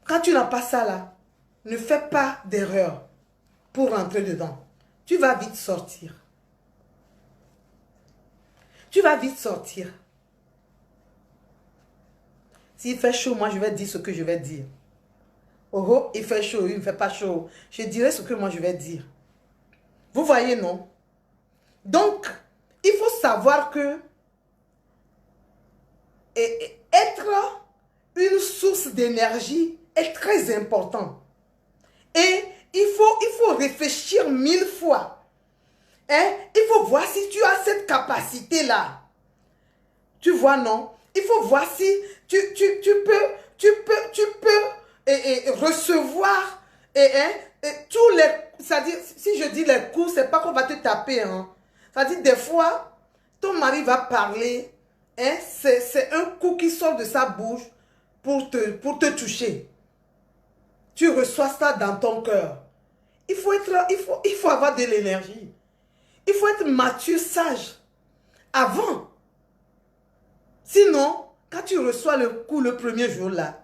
Quand tu n'as pas ça là, ne fais pas d'erreur pour rentrer dedans. Tu vas vite sortir. Tu vas vite sortir. S'il fait chaud, moi je vais dire ce que je vais dire. Oh oh, il fait chaud, il ne fait pas chaud. Je dirai ce que moi je vais dire. Vous voyez, non? Donc, il faut savoir que être une source d'énergie est très important. Et il faut réfléchir 1000 fois. Hein? Il faut voir si tu as cette capacité-là. Tu vois, non? Il faut voir si tu peux recevoir tous les... C'est-à-dire, si je dis les coups, c'est pas qu'on va te taper. Hein. C'est-à-dire, des fois, ton mari va parler, hein, c'est un coup qui sort de sa bouche pour te toucher. Tu reçois ça dans ton cœur. Il faut avoir de l'énergie. Il faut être mature, sage. Avant. Sinon, quand tu reçois le coup le premier jour là,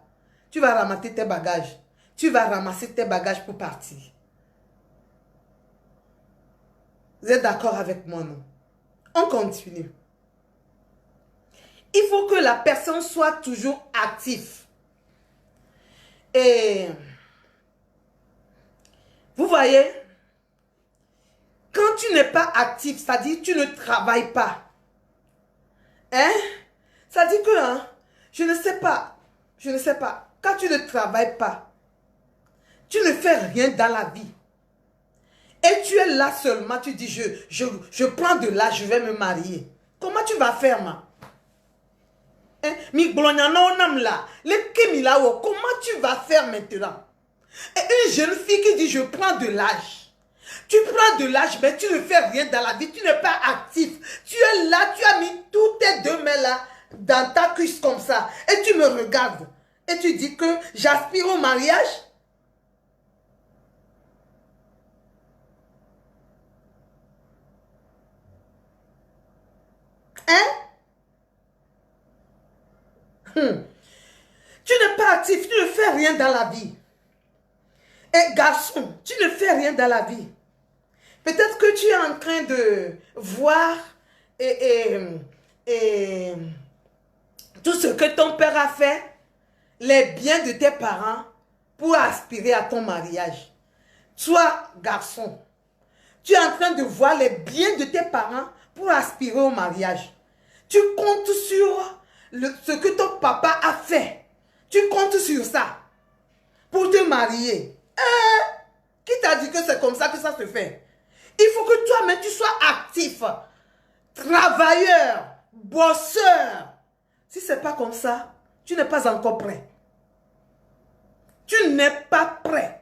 tu vas ramasser tes bagages. Tu vas ramasser tes bagages pour partir. Vous êtes d'accord avec moi, non? On continue. Il faut que la personne soit toujours active. Et vous voyez, quand tu n'es pas actif, c'est-à-dire tu ne travailles pas. Hein? Ça dit que, hein, je ne sais pas, quand tu ne travailles pas, tu ne fais rien dans la vie. Et tu es là seulement, tu dis, je prends de l'âge, je vais me marier. Comment tu vas faire, ma? Hein? Comment tu vas faire maintenant? Et une jeune fille qui dit, je prends de l'âge. Tu prends de l'âge, mais tu ne fais rien dans la vie, tu n'es pas actif. Tu es là, tu as mis toutes tes deux mains là, dans ta cuisse comme ça, et tu me regardes, et tu dis que j'aspire au mariage. Hein? Tu n'es pas actif, tu ne fais rien dans la vie. Et garçon, tu ne fais rien dans la vie. Peut-être que tu es en train de voir tout ce que ton père a fait, les biens de tes parents pour aspirer à ton mariage. Toi, garçon, tu es en train de voir les biens de tes parents pour aspirer au mariage. Tu comptes sur ce que ton papa a fait. Tu comptes sur ça pour te marier. Qui t'a dit que c'est comme ça que ça se fait? Il faut que toi-même tu sois actif, travailleur, bosseur. Si ce n'est pas comme ça, tu n'es pas encore prêt. Tu n'es pas prêt.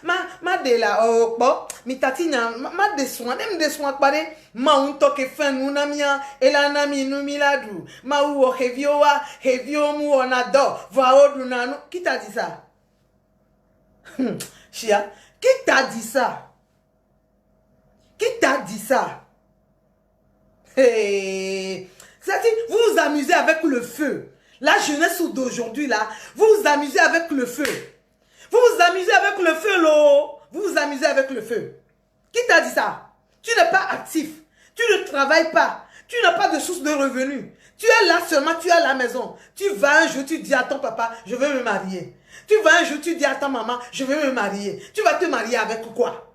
Ma de la, oh, bon, mitati ma deswa nem deswa pare ma un toke fin nuna mia elana mi numiladu ma uo hevio mu onado va oduna no. Qui t'a dit ça? Chia, qui t'a dit ça? Qui t'a dit ça? Hey. C'est-à-dire, vous vous amusez avec le feu. La jeunesse d'aujourd'hui, là, vous vous amusez avec le feu. Vous vous amusez avec le feu, là. Vous vous amusez avec le feu. Qui t'a dit ça? Tu n'es pas actif. Tu ne travailles pas. Tu n'as pas de source de revenus. Tu es là seulement, tu es à la maison. Tu vas un jour, tu dis à ton papa, je veux me marier. Tu vas un jour, tu dis à ta maman, je veux me marier. Tu vas te marier avec quoi?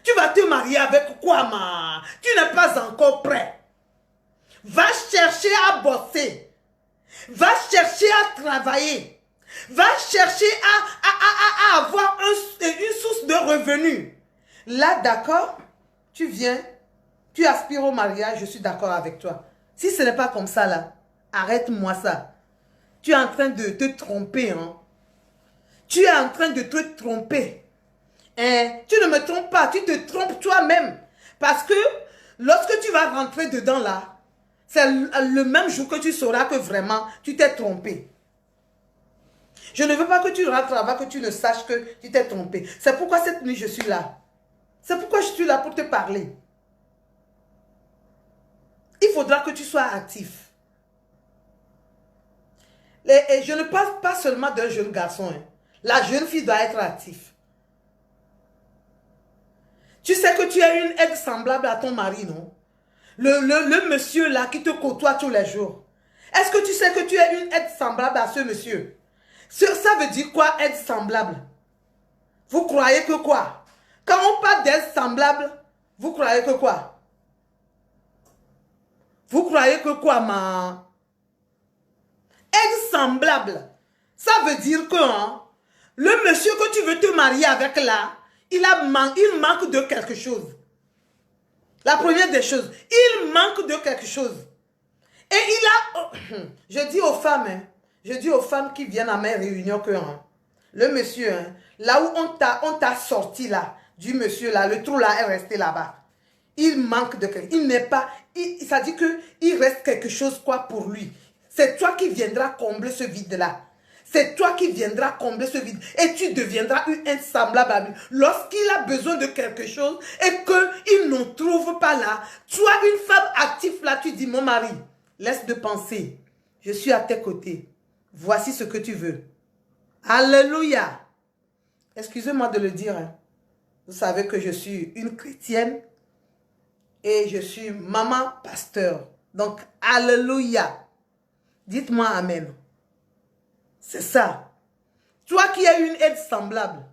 Tu vas te marier avec quoi, ma? Tu n'es pas encore prêt. Va chercher à bosser. Va chercher à travailler. Va chercher à avoir une source de revenus. Là, d'accord, tu viens, tu aspires au mariage, je suis d'accord avec toi. Si ce n'est pas comme ça, là, arrête-moi ça. Tu es en train de te tromper, hein. Tu es en train de te tromper. Hein? Tu ne me trompes pas, tu te trompes toi-même. Parce que lorsque tu vas rentrer dedans, là, c'est le même jour que tu sauras que vraiment, tu t'es trompé. Je ne veux pas que tu rentres là-bas, que tu ne saches que tu t'es trompé. C'est pourquoi cette nuit, je suis là. C'est pourquoi je suis là pour te parler. Il faudra que tu sois actif. Et je ne parle pas seulement d'un jeune garçon. Hein. La jeune fille doit être active. Tu sais que tu as une aide semblable à ton mari, non? Le monsieur là qui te côtoie tous les jours. Est-ce que tu sais que tu as une aide semblable à ce monsieur? Ça veut dire quoi, aide semblable? Vous croyez que quoi? Quand on parle d'aide semblable, vous croyez que quoi? Vous croyez que quoi, ma? Aide semblable. Ça veut dire que hein, le monsieur que tu veux te marier avec là, il manque de quelque chose. La première des choses, il manque de quelque chose. Et il a... Je dis aux femmes, hein, je dis aux femmes qui viennent à mes réunions que hein, le monsieur, hein, là où on t'a sorti là, du monsieur là, le trou là est resté là-bas. Il manque de quelque chose. Il n'est pas... ça dit qu'il reste quelque chose quoi pour lui. C'est toi qui viendras combler ce vide-là. C'est toi qui viendras combler ce vide. Et tu deviendras une aide semblable à lui. Lorsqu'il a besoin de quelque chose et qu'il ne trouve pas là, toi, une femme active là, tu dis, mon mari, laisse de penser. Je suis à tes côtés. Voici ce que tu veux. Alléluia. Excusez-moi de le dire. Hein. Vous savez que je suis une chrétienne et je suis maman pasteur. Donc, alléluia. Dites-moi amen. C'est ça. Toi qui as une aide semblable,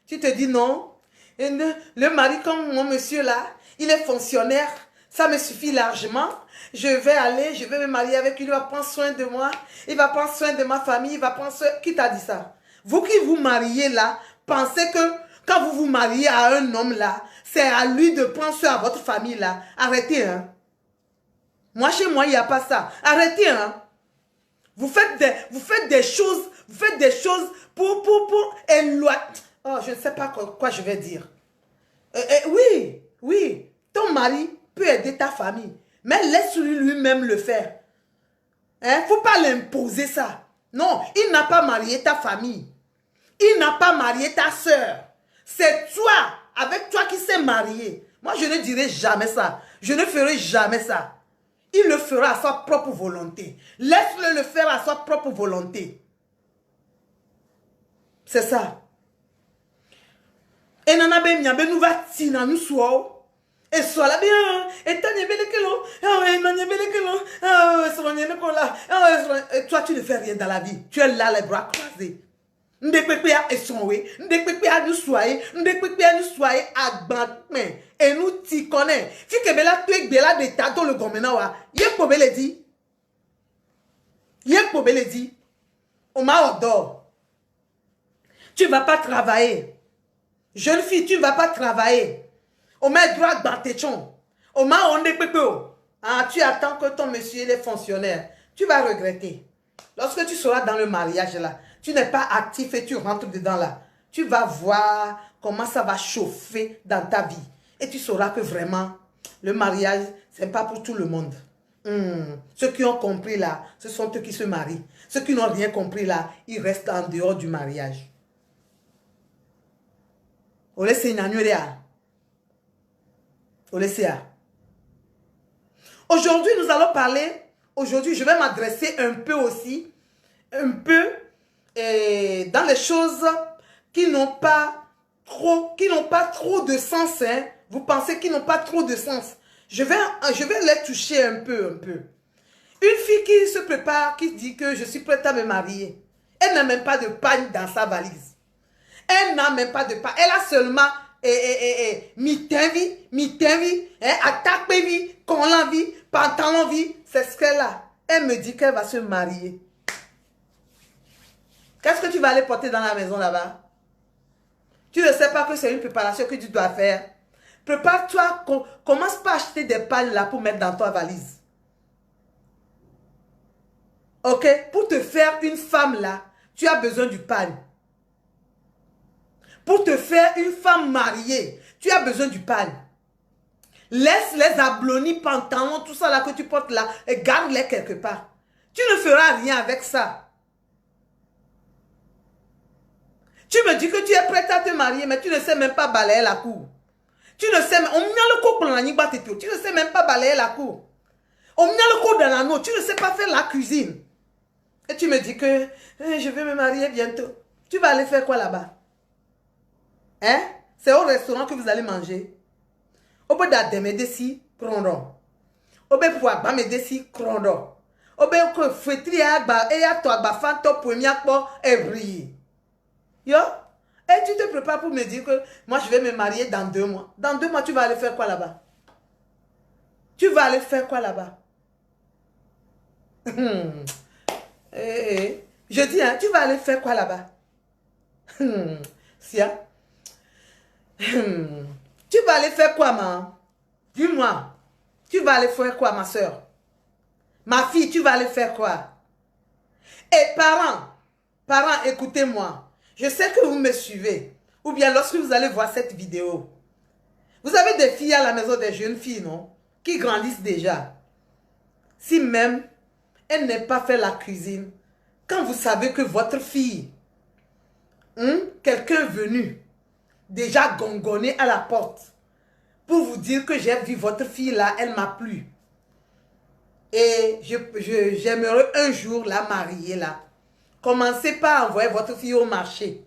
tu te dis non, le mari comme mon monsieur là, il est fonctionnaire, ça me suffit largement. Je vais me marier avec lui, il va prendre soin de moi, il va prendre soin de ma famille, il va prendre soin... Qui t'a dit ça? Vous qui vous mariez là, pensez que quand vous vous mariez à un homme là, c'est à lui de prendre soin à votre famille là. Arrêtez, hein. Moi, chez moi, il n'y a pas ça. Arrêtez, hein. Vous faites des choses pour éloigner. Oh, je ne sais pas quoi je vais dire. Oui, ton mari peut aider ta famille, mais laisse-lui lui-même le faire. Hein? Faut pas l'imposer ça. Non, il n'a pas marié ta famille. Il n'a pas marié ta soeur. C'est toi, avec toi qui s'est marié. Moi, je ne dirai jamais ça. Je ne ferai jamais ça. Il le fera à sa propre volonté. Laisse-le le faire à sa propre volonté. C'est ça. Et nana be miabe nous va tina nous soit. Et soit là bien. Et t'as niébé les kilos. Et toi, tu ne fais rien dans la vie. Tu es là les bras croisés. Ndekpekpea esonwe, ndekpekpea nous soyez, ndekpekpea nous soyez à bandmen et nous t'y connaît. Si que bela tu bela de tato le gomena wa, yek pobele di, on m'a odor. Tu vas pas travailler, jeune fille, tu vas pas travailler. On m'a droit d'antechon, on m'a ondekpekpeo. Ah, tu attends que ton monsieur il est fonctionnaire, tu vas regretter. Lorsque tu seras dans le mariage là. Tu n'es pas actif et tu rentres dedans là. tu vas voir comment ça va chauffer dans ta vie. Et tu sauras que vraiment, le mariage, ce n'est pas pour tout le monde. Ceux qui ont compris là, ce sont eux qui se marient. Ceux qui n'ont rien compris là, ils restent en dehors du mariage. Aujourd'hui, nous allons parler, aujourd'hui, je vais m'adresser un peu aussi, dans les choses qui n'ont pas trop de sens. Hein. Vous pensez qu'ils n'ont pas trop de sens. Je vais les toucher un peu. Une fille qui se prépare, qui dit que je suis prête à me marier. Elle n'a même pas de pagne dans sa valise. Elle n'a même pas de pagne. Elle a seulement mitenvi, attaque vie, collant vie, pantalon vie. C'est ce qu'elle a. Elle me dit qu'elle va se marier. Qu'est-ce que tu vas aller porter dans la maison là-bas? Tu ne sais pas que c'est une préparation que tu dois faire. Prépare-toi, commence pas à acheter des pagnes là pour mettre dans ta valise. Ok? Pour te faire une femme là, tu as besoin du pagne. Pour te faire une femme mariée, tu as besoin du pagne. Laisse les ablonis, pantalons, tout ça là que tu portes là et garde-les quelque part. Tu ne feras rien avec ça. Tu me dis que tu es prête à te marier, mais tu ne sais même pas balayer la cour. Tu ne sais même, tu ne sais même pas balayer la cour. On met le cours dans l'anneau, tu ne sais pas faire la cuisine. Et tu me dis que je vais me marier bientôt. Tu vas aller faire quoi là-bas? Hein? C'est au restaurant que vous allez manger. Au bout d'ademedesi, prendons. Au bout de pouvoir bamedesi, prendons. Au bout de fêter agba, et à toi, bafanto, premier pour briller. Yo? Et tu te prépares pour me dire que moi je vais me marier dans 2 mois. Dans 2 mois, tu vas aller faire quoi là-bas? Tu vas aller faire quoi là-bas? Je dis, hein, tu vas aller faire quoi là-bas? Sia. Tu vas aller faire quoi, maman? Dis-moi. Tu vas aller faire quoi, ma soeur? Ma fille, tu vas aller faire quoi? Et parents, écoutez-moi. Je sais que vous me suivez. Ou bien lorsque vous allez voir cette vidéo. Vous avez des filles à la maison, des jeunes filles, non? Qui grandissent déjà. Si même elle n'a pas fait la cuisine, quand vous savez que votre fille, quelqu'un est venu, déjà gongonné à la porte, pour vous dire que j'ai vu votre fille là, elle m'a plu. Et j'aimerais un jour la marier là. Commencez par envoyer votre fille au marché.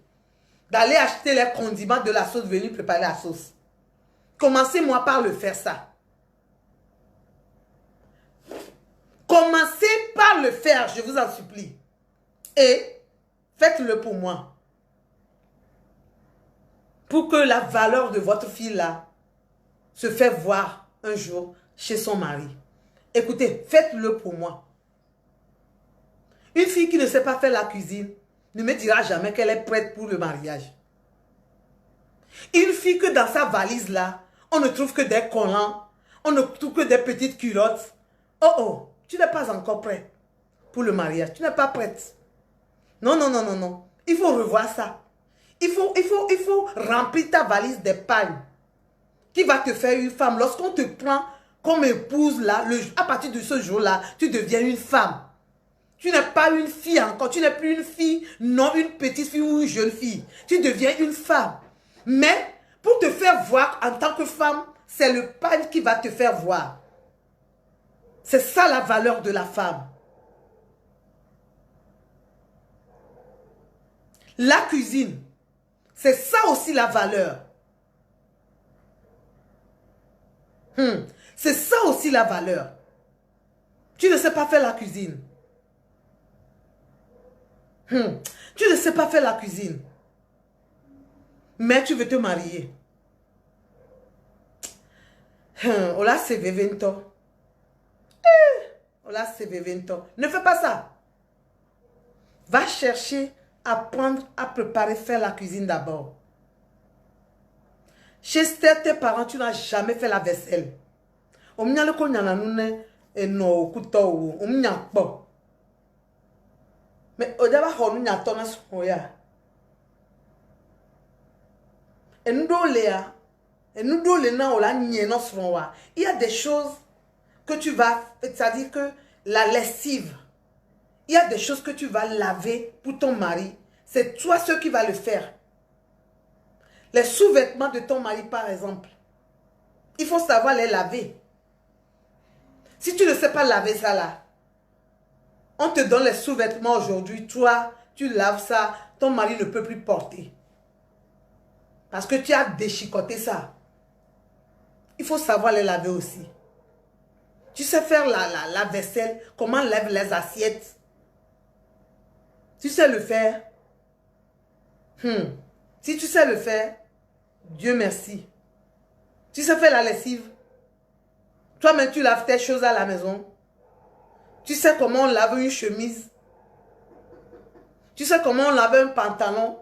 D'aller acheter les condiments de la sauce, venue préparer la sauce. Commencez-moi par le faire ça. Commencez par le faire, je vous en supplie. Et faites-le pour moi. Pour que la valeur de votre fille là se fait voir un jour chez son mari. Écoutez, faites-le pour moi. Une fille qui ne sait pas faire la cuisine ne me dira jamais qu'elle est prête pour le mariage. Une fille que dans sa valise là, on ne trouve que des collants, on ne trouve que des petites culottes. Oh, tu n'es pas encore prête pour le mariage. Tu n'es pas prête. Non. Il faut revoir ça. Il faut remplir ta valise des pagnes qui va te faire une femme. Lorsqu'on te prend comme épouse là, à partir de ce jour-là, tu deviens une femme. Tu n'es pas une fille encore, tu n'es plus une fille, non une petite fille ou une jeune fille. Tu deviens une femme. Mais pour te faire voir en tant que femme, c'est le pagne qui va te faire voir. C'est ça la valeur de la femme. La cuisine, c'est ça aussi la valeur. C'est ça aussi la valeur. Tu ne sais pas faire la cuisine. Tu ne sais pas faire la cuisine. Mais tu veux te marier. Ola c'est vivento. Ola c'est vivento. Ne fais pas ça. Va chercher à apprendre à préparer, faire la cuisine d'abord. Chez tes parents, tu n'as jamais fait la vaisselle. Mais au début, on a ton soya. Et nous, il y a des choses que tu vas, c'est-à-dire que la lessive, il y a des choses que tu vas laver pour ton mari. C'est toi ce qui va le faire. Les sous-vêtements de ton mari, par exemple, il faut savoir les laver. Si tu ne sais pas laver ça là, on te donne les sous-vêtements aujourd'hui, toi, tu laves ça, ton mari ne peut plus porter. Parce que tu as déchiqueté ça. Il faut savoir les laver aussi. Tu sais faire la vaisselle, comment on lève les assiettes. Tu sais le faire. Si tu sais le faire, Dieu merci. Tu sais faire la lessive. Toi-même, tu laves tes choses à la maison. Tu sais comment on lave une chemise. Tu sais comment on lave un pantalon.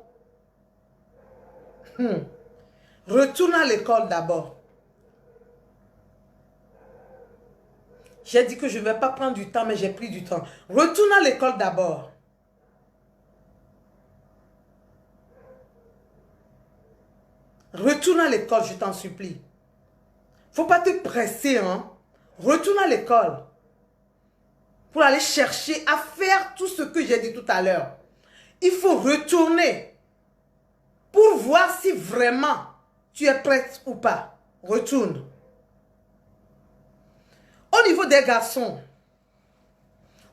Retourne à l'école d'abord. J'ai dit que je ne vais pas prendre du temps, mais j'ai pris du temps. Retourne à l'école d'abord. Retourne à l'école, je t'en supplie. Faut pas te presser, hein. Retourne à l'école. Pour aller chercher à faire tout ce que j'ai dit tout à l'heure. Il faut retourner. Pour voir si vraiment tu es prête ou pas. Retourne. Au niveau des garçons,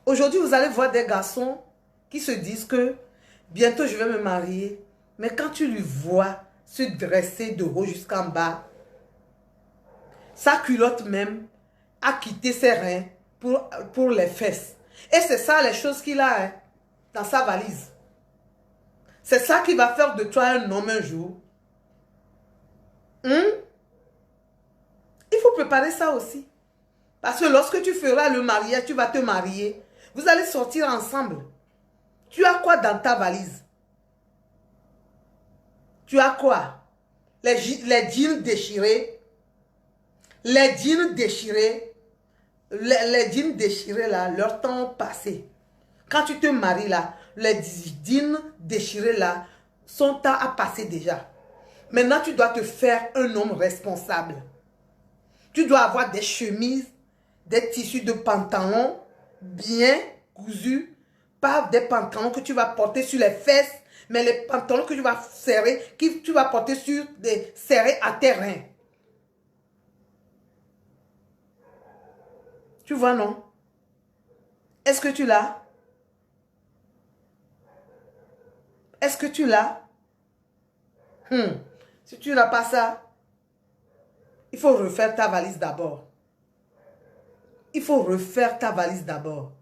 aujourd'hui vous allez voir des garçons qui se disent que bientôt je vais me marier. Mais quand tu lui vois se dresser de haut jusqu'en bas, sa culotte même a quitté ses reins pour les fesses. Et c'est ça les choses qu'il a hein, dans sa valise. C'est ça qui va faire de toi un homme un jour. Il faut préparer ça aussi. Parce que lorsque tu feras le mariage, tu vas te marier. Vous allez sortir ensemble. Tu as quoi dans ta valise? Tu as quoi? Les jeans déchirés. Les jeans déchirés. Les jeans déchirés là, leur temps passé. Quand tu te maries là, les jeans déchirés là, son temps a passé déjà. Maintenant, tu dois te faire un homme responsable. Tu dois avoir des chemises, des tissus de pantalons bien cousus, pas des pantalons que tu vas porter sur les fesses, mais les pantalons que tu vas serrer, que tu vas porter serrés à tes reins. Tu vois, non? Est-ce que tu l'as? Est-ce que tu l'as? Si tu n'as pas ça, il faut refaire ta valise d'abord. Il faut refaire ta valise d'abord.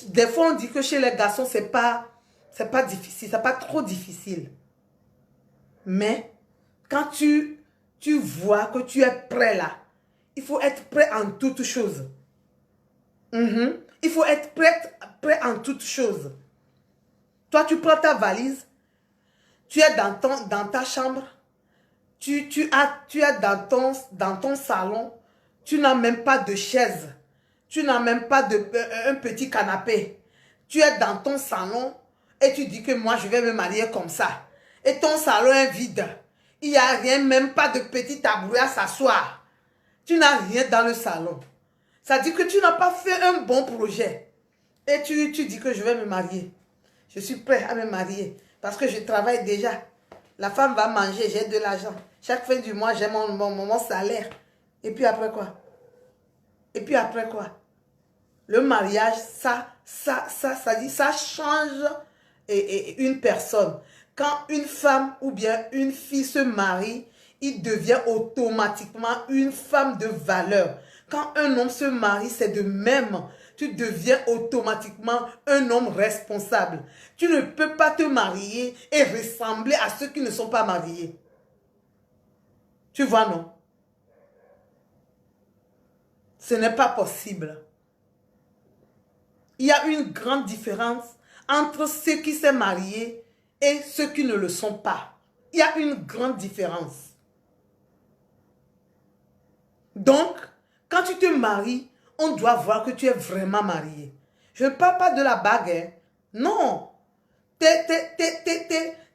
Des fois, on dit que chez les garçons, c'est pas difficile, c'est pas trop difficile. Mais quand tu vois que tu es prêt là, il faut être prêt en toutes choses. Il faut être prêt en toutes choses. Toi, tu prends ta valise, tu es dans ta chambre, tu es dans ton salon, tu n'as même pas de chaise, tu n'as même pas un petit canapé. Tu es dans ton salon et tu dis que moi, je vais me marier comme ça. Et ton salon est vide. Il n'y a rien, même pas de petit tabouret à s'asseoir. Tu n'as rien dans le salon. Ça dit que tu n'as pas fait un bon projet. Et tu dis que je vais me marier. Je suis prêt à me marier parce que je travaille déjà. La femme va manger, j'ai de l'argent. Chaque fin du mois, j'ai mon salaire. Et puis après quoi? Et puis après quoi? Le mariage, ça change une personne. Quand une femme ou bien une fille se marie, il devient automatiquement une femme de valeur. Quand un homme se marie, c'est de même. Tu deviens automatiquement un homme responsable. Tu ne peux pas te marier et ressembler à ceux qui ne sont pas mariés. Tu vois, non? Ce n'est pas possible. Il y a une grande différence entre ceux qui sont mariés et ceux qui ne le sont pas. Il y a une grande différence. Donc, quand tu te maries, on doit voir que tu es vraiment marié. Je ne parle pas de la bague. Hein. Non.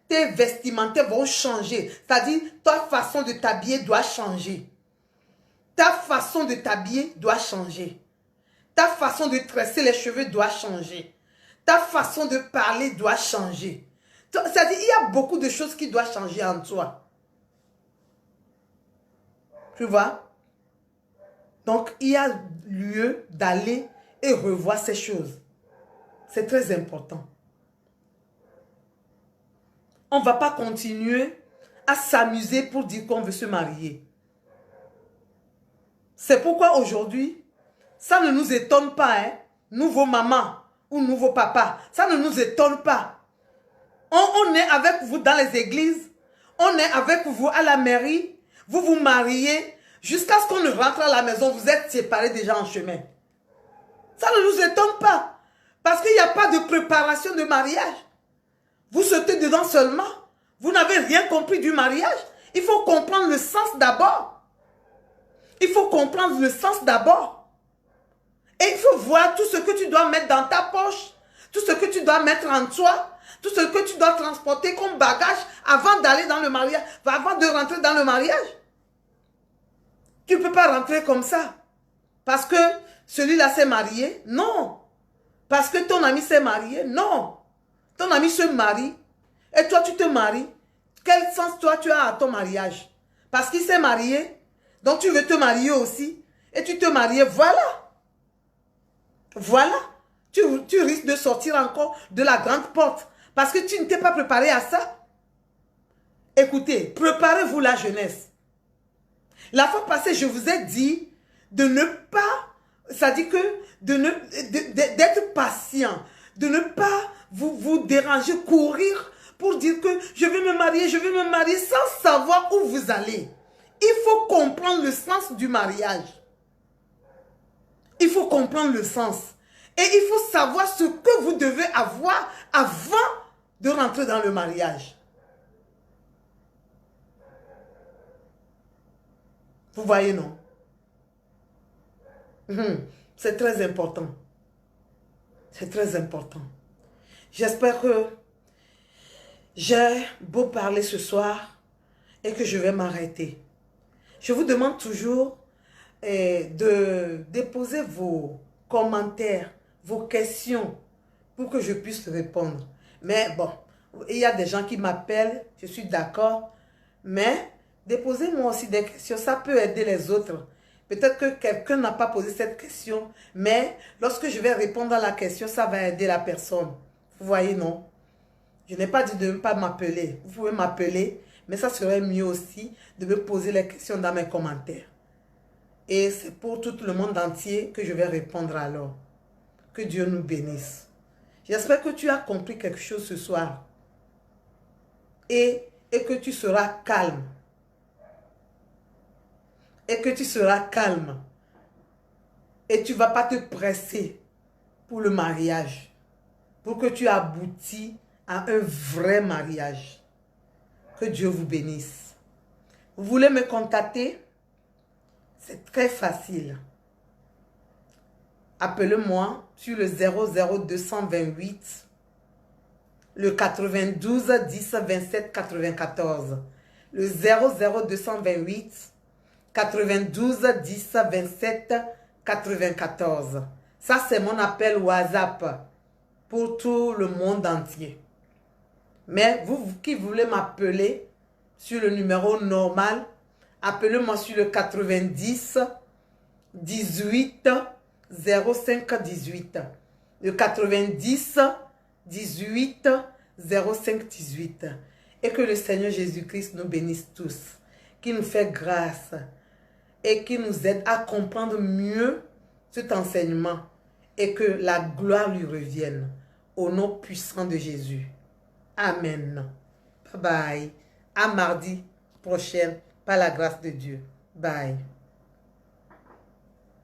tes vestimentaires vont changer. C'est-à-dire, ta façon de t'habiller doit changer. Ta façon de t'habiller doit changer. Ta façon de tresser les cheveux doit changer. Ta façon de parler doit changer. C'est-à-dire, il y a beaucoup de choses qui doivent changer en toi. Tu vois? Donc, il y a lieu d'aller et revoir ces choses. C'est très important. On ne va pas continuer à s'amuser pour dire qu'on veut se marier. C'est pourquoi aujourd'hui, ça ne nous étonne pas, hein? Nouveau maman ou nouveau papa, ça ne nous étonne pas. On est avec vous dans les églises, on est avec vous à la mairie, vous vous mariez, jusqu'à ce qu'on ne rentre à la maison, vous êtes séparés déjà en chemin. Ça ne nous étonne pas, parce qu'il n'y a pas de préparation de mariage. Vous sautez dedans seulement, vous n'avez rien compris du mariage. Il faut comprendre le sens d'abord. Il faut comprendre le sens d'abord. Et il faut voir tout ce que tu dois mettre dans ta poche, tout ce que tu dois mettre en toi, tout ce que tu dois transporter comme bagage avant d'aller dans le mariage, avant de rentrer dans le mariage. Tu ne peux pas rentrer comme ça. Parce que celui-là s'est marié? Non. Parce que ton ami s'est marié? Non. Ton ami se marie et toi tu te maries. Quel sens toi tu as à ton mariage? Parce qu'il s'est marié, donc tu veux te marier aussi. Et tu te maries, voilà. Voilà. Tu risques de sortir encore de la grande porte. Parce que tu ne t'es pas préparé à ça. Écoutez, préparez-vous la jeunesse. La fois passée, je vous ai dit de ne pas, ça dit que d'être patient, de ne pas vous déranger, courir pour dire que je vais me marier sans savoir où vous allez. Il faut comprendre le sens du mariage. Il faut comprendre le sens. Et il faut savoir ce que vous devez avoir avant de rentrer dans le mariage. Vous voyez, non? C'est très important. C'est très important. J'espère que j'ai beau parler ce soir et que je vais m'arrêter. Je vous demande toujours de déposer vos commentaires, vos questions pour que je puisse répondre. Mais bon, il y a des gens qui m'appellent, je suis d'accord, mais déposez-moi aussi des questions, ça peut aider les autres. Peut-être que quelqu'un n'a pas posé cette question, mais lorsque je vais répondre à la question, ça va aider la personne. Vous voyez, non? Je n'ai pas dit de ne pas m'appeler. Vous pouvez m'appeler, mais ça serait mieux aussi de me poser les questions dans mes commentaires. Et c'est pour tout le monde entier que je vais répondre alors. Que Dieu nous bénisse. J'espère que tu as compris quelque chose ce soir. Et que tu seras calme. Et que tu seras calme. Et tu ne vas pas te presser pour le mariage. Pour que tu aboutis à un vrai mariage. Que Dieu vous bénisse. Vous voulez me contacter? C'est très facile. Appelez-moi sur le 00228, le 92 10 27 94. Le 00228, 92 10 27 94. Ça, c'est mon appel WhatsApp pour tout le monde entier. Mais vous qui voulez m'appeler sur le numéro normal, appelez-moi sur le 90 18 05 18. Le 90 18 05 18. Et que le Seigneur Jésus-Christ nous bénisse tous. Qu'il nous fait grâce. Et qu'il nous aide à comprendre mieux cet enseignement. Et que la gloire lui revienne. Au nom puissant de Jésus. Amen. Bye bye. À mardi prochain. Par la grâce de Dieu. Bye.